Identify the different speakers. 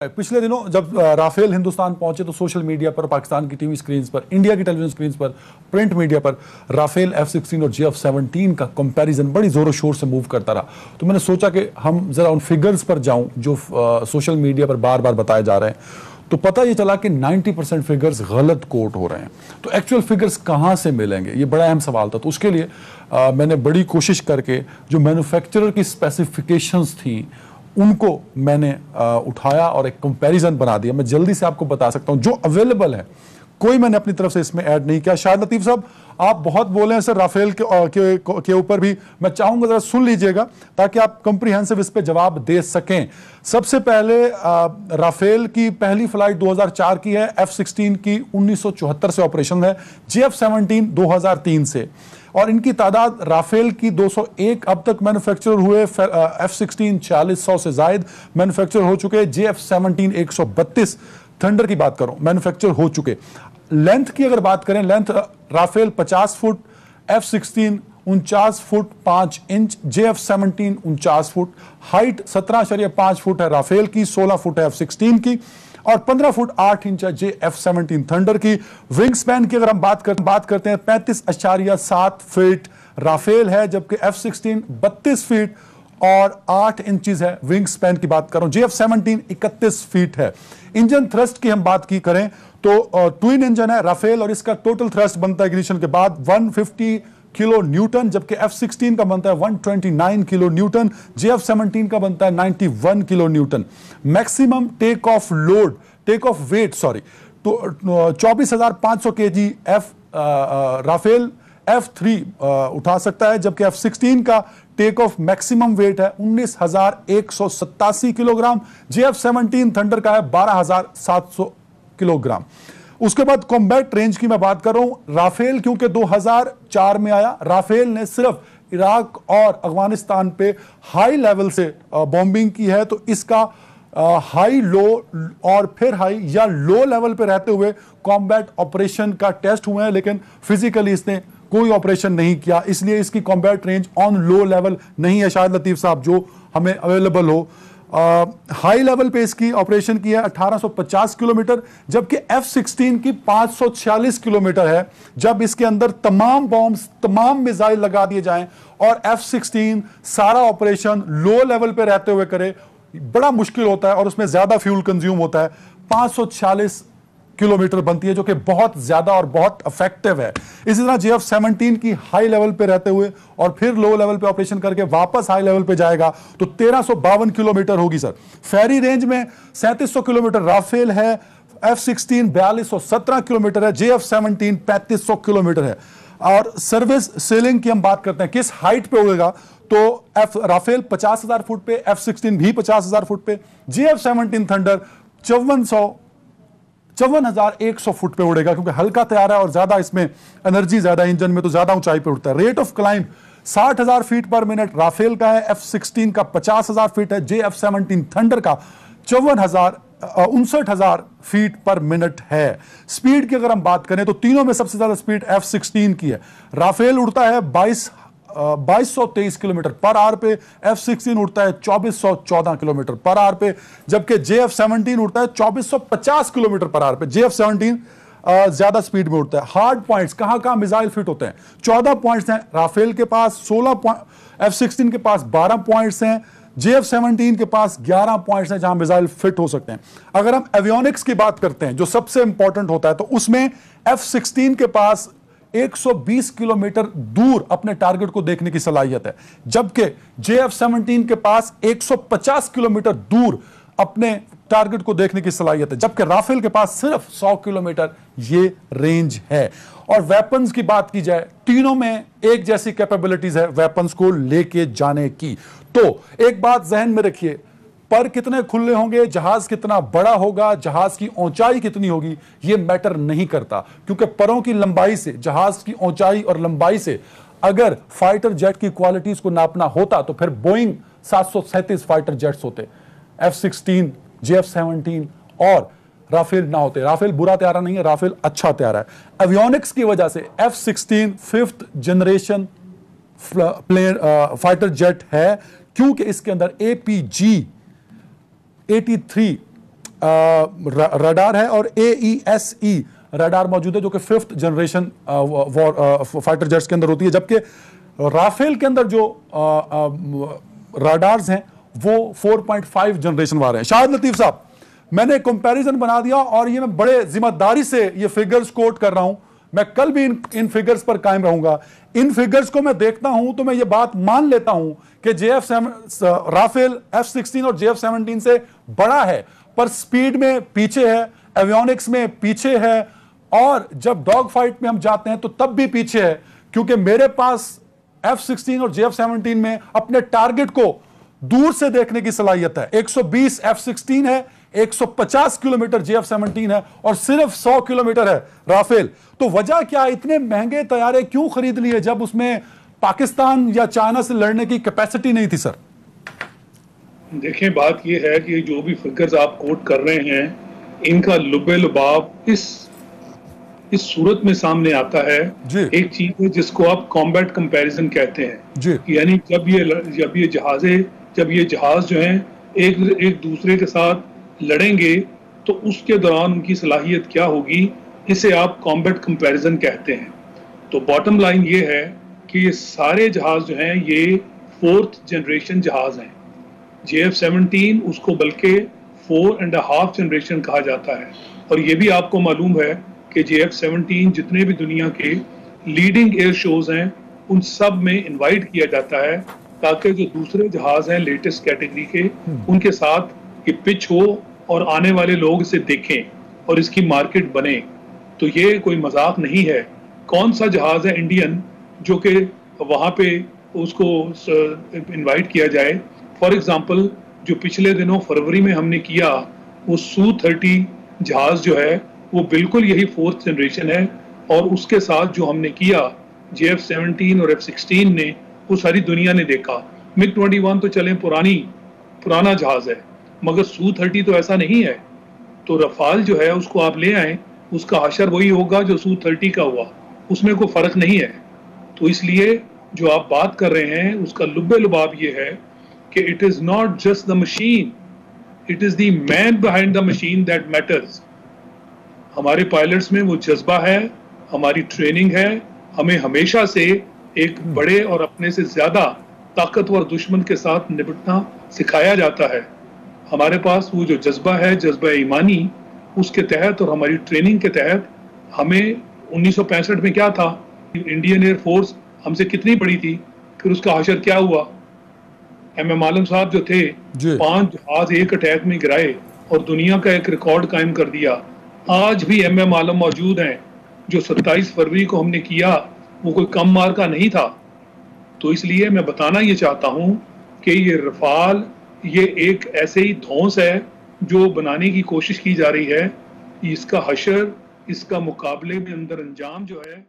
Speaker 1: पिछले दिनों जब राफेल हिंदुस्तान पहुंचे तो सोशल मीडिया पर, पाकिस्तान की टीवी स्क्रीन पर, इंडिया की टेलीविजन स्क्रीन पर, प्रिंट मीडिया पर राफेल F-16 और JF-17 का कंपैरिजन बड़ी जोरों शोर से मूव करता रहा। तो मैंने सोचा कि हम जरा उन फिगर्स पर जाऊं जो सोशल मीडिया पर बार बार बताए जा रहे हैं। तो पता ये चला कि 90% फिगर्स गलत कोट हो रहे हैं। तो एक्चुअल फिगर्स कहां से मिलेंगे, ये बड़ा अहम सवाल था। तो उसके लिए मैंने बड़ी कोशिश करके जो मैन्युफैक्चरर की स्पेसिफिकेशंस थी उनको मैंने उठाया और एक कंपैरिजन बना दिया। मैं जल्दी से आपको बता सकता हूं जो अवेलेबल है, कोई मैंने अपनी तरफ से इसमें ऐड नहीं किया। शाहिद लतीफ साहब आप बहुत बोले हैं सर राफेल के ऊपर भी, मैं चाहूंगा जरा सुन लीजिएगा ताकि आप कंप्रीहेंसिव इस पे जवाब दे सकें। सबसे पहले राफेल की पहली फ्लाइट 2004 की है, F-16 की 1974 से ऑपरेशन है, JF-17 2003 से, और इनकी तादाद राफेल की 201 अब तक मैन्युफैक्चर हुए, F-16 4000 से जायद मैन्युफैक्चर हो चुके, JF-17 132 थंडर की बात करो मैन्युफैक्चर हो चुके। लेंथ की अगर बात करें, लेंथ राफेल 50 फुट, F-16 49 फुट 5 इंच, JF-17 49 फुट, हाइट 17.5 फुट है राफेल की, 16 फुट है F-16 की, और 15 फुट 8 इंच है JF-17 थंडर की। विंग स्पैन की अगर हम बात करते हैं 35.7 फीट राफेल है, जबकि F-16 32 फीट और 8 इंचेस है। विंग स्पैन की बात करूं, JF-17 31 फीट है। इंजन थ्रस्ट की हम बात की करें तो ट्विन इंजन है राफेल और इसका टोटल थ्रस्ट बनता है इग्निशन के बाद 150 किलो न्यूटन, जबकि F-16 का बनता है 129 किलो न्यूटन, JF-17 का बनता है 91 kilo newton. Maximum take off weight तो 24,500 kg राफेल F-3 उठा सकता है, जबकि F-16 का टेक ऑफ मैक्सिमम वेट है 19,187 किलोग्राम, JF-17 थंडर का है 12,700 किलोग्राम। उसके बाद कॉम्बैट रेंज की मैं बात करूं, राफेल क्योंकि 2004 में आया, राफेल ने सिर्फ इराक और अफगानिस्तान पे हाई लेवल से बॉम्बिंग की है, तो इसका हाई लो और फिर हाई या लो लेवल पे रहते हुए कॉम्बैट ऑपरेशन का टेस्ट हुए हैं, लेकिन फिजिकली इसने कोई ऑपरेशन नहीं किया, इसलिए इसकी combat range on low level नहीं है। शाहिद लतीफ साहब जो हमें अवेलेबल हो, हाई लेवल पे इसकी ऑपरेशन की है 1850 किलोमीटर, जबकि F-16 की 546 किलोमीटर है। जब इसके अंदर तमाम बॉम्ब्स, तमाम मिसाइल लगा दिए जाएं और F-16 सारा ऑपरेशन लो लेवल पे रहते हुए करे, बड़ा मुश्किल होता है और उसमें ज्यादा फ्यूल कंज्यूम होता है। 546 किलोमीटर बनती है जो कि बहुत ज्यादा और बहुत इफेक्टिव है। इसी तरह JF-17 की हाई लेवल पे रहते हुए और फिर लो लेवल पे ऑपरेशन करके वापस हाई लेवल पे जाएगा तो 1352 किलोमीटर होगी सर। फेरी रेंज में 3700 किलोमीटर राफेल है, F-16 4217 किलोमीटर है, JF-17 3500 किलोमीटर है। और सर्विस सीलिंग की हम बात करते हैं, किस हाइट पे उड़ेगा, तो राफेल 50,000 फुट पे, F-16 भी 50,000 फुट पे, JF-17 थंडर 54,100 फुट पे उड़ेगा क्योंकि हल्का तैयार है और ज्यादा इसमें एनर्जी ज्यादा इंजन में, तो ज्यादा ऊंचाई पे उड़ता है। Rate of climb 60,000 feet per minute Rafale का है, F-16 का 50,000 फीट है, JF-17 थंडर का 59,000 फीट पर मिनट है। स्पीड की अगर हम बात करें तो तीनों में सबसे ज्यादा स्पीड F-16 की है। राफेल उड़ता है 2223 किलोमीटर पर आवर पे, F-16 उड़ता है 2414 किलोमीटर पर आवर पे, जबकि JF-17 उड़ता है 2450 किलोमीटर पर आवर पे। JF-17 ज्यादा स्पीड में उड़ता है। हार्ड पॉइंट्स कहां कहां मिसाइल फिट होते हैं, 14 पॉइंट्स हैं राफेल के पास, 16 पॉइंट F-16 के पास, 12 पॉइंट्स हैं, JF-17 के पास 11 पॉइंट्स हैं जहां मिसाइल फिट हो सकते हैं। अगर हम एवियोनिक्स की बात करते हैं जो सबसे इंपॉर्टेंट होता है, तो उसमें F-16 के पास 120 किलोमीटर दूर अपने टारगेट को देखने की सलाहियत है, जबकि JF-17 के पास 150 किलोमीटर दूर अपने टारगेट को देखने की सलाहियत है, जबकि राफेल के पास सिर्फ 100 किलोमीटर ये रेंज है। और वेपन्स की बात की जाए, तीनों में एक जैसी कैपेबिलिटीज है वेपन्स को लेके जाने की। तो एक बात जहन में रखिए, पर कितने खुले होंगे, जहाज कितना बड़ा होगा, जहाज की ऊंचाई कितनी होगी, यह मैटर नहीं करता, क्योंकि परों की लंबाई से, जहाज की ऊंचाई और लंबाई से अगर फाइटर जेट की क्वालिटीज को नापना होता तो फिर बोइंग 737 फाइटर जेट्स होते, F-16, JF-17 और राफेल ना होते। राफेल बुरा तैयारा नहीं है, राफेल अच्छा तैयारा है। एवियोनिक्स की वजह से F-16 5th generation fighter jet है, क्योंकि इसके अंदर APG-83 रडार है और AESE रडार मौजूद है, जो कि 5th जनरेशन फाइटर जेट्स के अंदर होती है, जबकि राफेल के अंदर जो रडार्स हैं वो 4.5 जनरेशन वाले हैं। शाहिद लतीफ साहब, मैंने कंपैरिजन बना दिया और ये मैं बड़े जिम्मेदारी से ये फिगर्स कोट कर रहा हूं। मैं कल भी इन फिगर्स पर कायम रहूंगा। इन फिगर्स को मैं देखता हूं तो मैं ये बात मान लेता हूं कि राफेल F-16 और JF-17 से बड़ा है, पर स्पीड में पीछे है, एवियोनिक्स में पीछे है, और जब डॉग फाइट में हम जाते हैं तो तब भी पीछे है, क्योंकि मेरे पास F-16 और JF-17 में अपने टारगेट को दूर से देखने की सलाहियत है। 120 F-16 है, 150 किलोमीटर JF-17 है और सिर्फ 100 किलोमीटर है राफेल। तो वजह क्या, इतने महंगे तैयारे क्यों खरीद लिए जब उसमें पाकिस्तान या चाइना से लड़ने की कैपेसिटी नहीं थी? सर
Speaker 2: देखें, बात यह है कि जो भी फिगर्स आप कोट कर रहे हैं, इनका लुबे लुबाब इस सूरत में सामने आता है। एक चीज है जिसको आप कॉम्बैट कंपैरिजन कहते हैं, यानी जब ये जहाज जो हैं एक दूसरे के साथ लड़ेंगे तो उसके दौरान उनकी सलाहियत क्या होगी, इसे आप कॉम्बैट कंपैरिजन कहते हैं। तो बॉटम लाइन ये है कि ये सारे जहाज जो हैं ये 4th जनरेशन जहाज हैं। JF-17 उसको बल्कि 4.5 जनरेशन कहा जाता है। और ये भी आपको मालूम है कि JF-17 जितने भी दुनिया के लीडिंग एयर शोज हैं उन सब में इनवाइट किया जाता है, ताकि जो दूसरे जहाज हैं लेटेस्ट कैटेगरी के, उनके साथ ये पिच हो और आने वाले लोग इसे देखें और इसकी मार्केट बने। तो ये कोई मजाक नहीं है। कौन सा जहाज है इंडियन जो कि वहाँ पे उसको इनवाइट किया जाए? फॉर एग्जांपल, जो पिछले दिनों फरवरी में हमने किया वो Su-30 जहाज जो है वो बिल्कुल यही 4th जनरेशन है, और उसके साथ जो हमने किया JF-17 और F-16 ने, वो सारी दुनिया ने देखा। MiG-21 तो चले पुराना जहाज है, मगर Su-30 तो ऐसा नहीं है। तो रफाल जो है उसको आप ले आए, उसका हशर वही होगा जो Su-30 का हुआ, उसमें कोई फर्क नहीं है। तो इसलिए जो आप बात कर रहे हैं उसका लुब्बे लुबाब ये है कि it is not just the machine, it is the man behind the machine that matters. हमारे पायलट्स में वो जज्बा है, हमारी ट्रेनिंग है, हमें हमेशा से एक बड़े और अपने से ज्यादा ताकतवर दुश्मन के साथ निपटना सिखाया जाता है। हमारे पास वो जो जज्बा है, जज्बा ईमानी, उसके तहत और हमारी ट्रेनिंग के तहत हमें 1965 में क्या था, इंडियन एयर फोर्स हमसे कितनी बड़ी थी, फिर उसका हशर क्या हुआ। MM आलम साहब जो थे 5 जहाज एक अटैक में गिराए और दुनिया का एक रिकॉर्ड कायम कर दिया। आज भी MM आलम मौजूद हैं। जो 27 फरवरी को हमने किया वो कोई कम मार का नहीं था। तो इसलिए मैं बताना ये चाहता हूँ कि ये रफाल ये एक ऐसे ही धौंस है जो बनाने की कोशिश की जा रही है। इसका हशर, इसका मुकाबले में अंदर अंजाम जो है